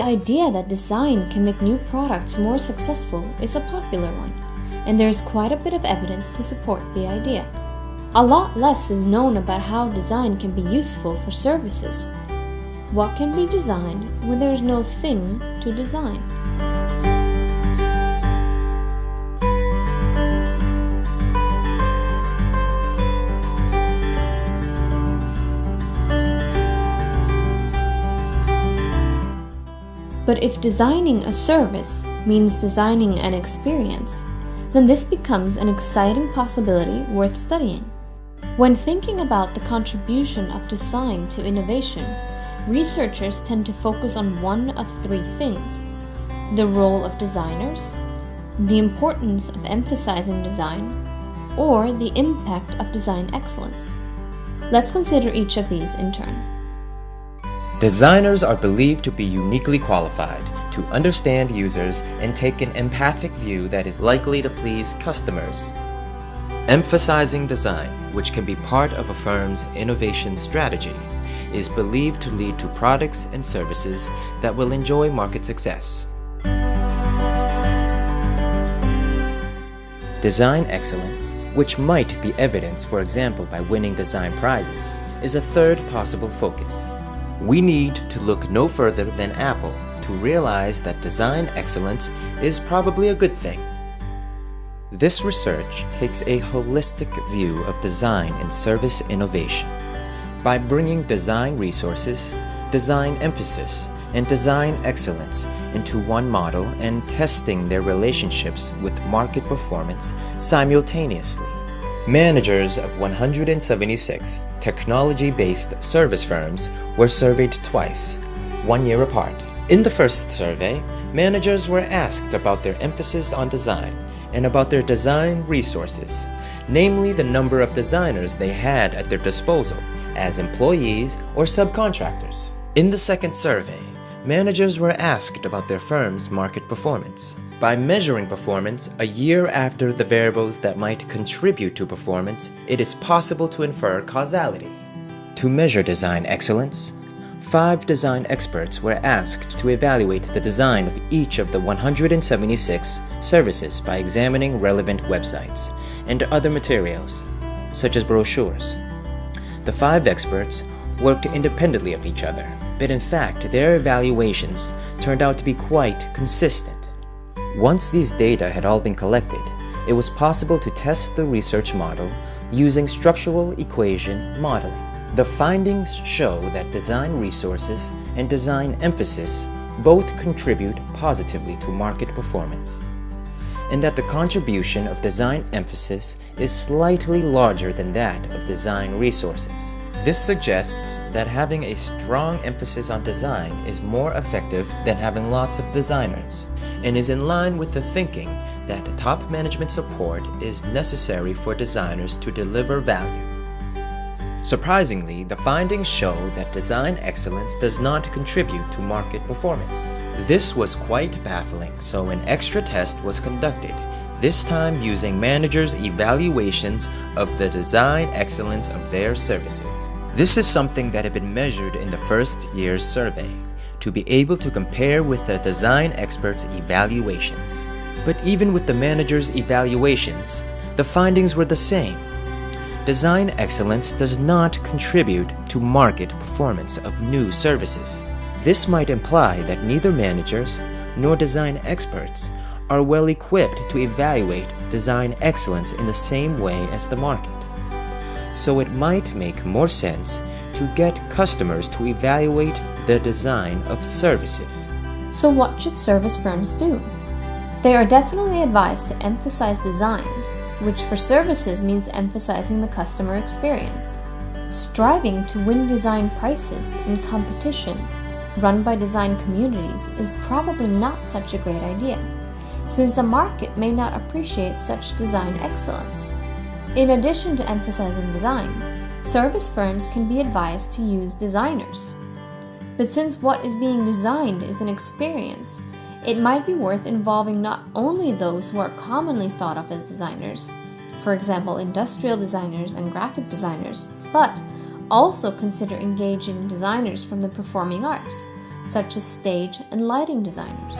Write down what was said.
The idea that design can make new products more successful is a popular one, and there's quite a bit of evidence to support the idea. A lot less is known about how design can be useful for services. What can be designed when there's no thing to design? But if designing a service means designing an experience, then this becomes an exciting possibility worth studying. When thinking about the contribution of design to innovation, researchers tend to focus on one of three things: the role of designers, the importance of emphasizing design, or the impact of design excellence. Let's consider each of these in turn. Designers are believed to be uniquely qualified to understand users and take an empathic view that is likely to please customers. Emphasizing design, which can be part of a firm's innovation strategy, is believed to lead to products and services that will enjoy market success. Design excellence, which might be evidenced, for example, by winning design prizes, is a third possible focus. We need to look no further than Apple to realize that design excellence is probably a good thing. This research takes a holistic view of design and service innovation. By bringing design resources, design emphasis, and design excellence into one model and testing their relationships with market performance simultaneously. Managers of 176 technology-based service firms were surveyed twice, 1 year apart. In the first survey, managers were asked about their emphasis on design and about their design resources, namely the number of designers they had at their disposal as employees or subcontractors. In the second survey, managers were asked about their firm's market performance. By measuring performance a year after the variables that might contribute to performance, it is possible to infer causality. To measure design excellence, 5 design experts were asked to evaluate the design of each of the 176 services by examining relevant websites and other materials, such as brochures. The 5 experts worked independently of each other, but in fact their evaluations turned out to be quite consistent. Once these data had all been collected, it was possible to test the research model using structural equation modeling. The findings show that design resources and design emphasis both contribute positively to market performance, and that the contribution of design emphasis is slightly larger than that of design resources. This suggests that having a strong emphasis on design is more effective than having lots of designers, and is in line with the thinking that top management support is necessary for designers to deliver value. Surprisingly, the findings show that design excellence does not contribute to market performance. This was quite baffling, so an extra test was conducted, this time using managers' evaluations of the design excellence of their services. This is something that had been measured in the first year's survey, to be able to compare with the design experts' evaluations. But even with the managers' evaluations, the findings were the same. Design excellence does not contribute to market performance of new services. This might imply that neither managers nor design experts are well equipped to evaluate design excellence in the same way as the market. So it might make more sense to get customers to evaluate the design of services. So what should service firms do? They are definitely advised to emphasize design, which for services means emphasizing the customer experience. Striving to win design prizes in competitions run by design communities is probably not such a great idea, since the market may not appreciate such design excellence. In addition to emphasizing design, service firms can be advised to use designers. But since what is being designed is an experience, it might be worth involving not only those who are commonly thought of as designers, for example industrial designers and graphic designers, but also consider engaging designers from the performing arts, such as stage and lighting designers.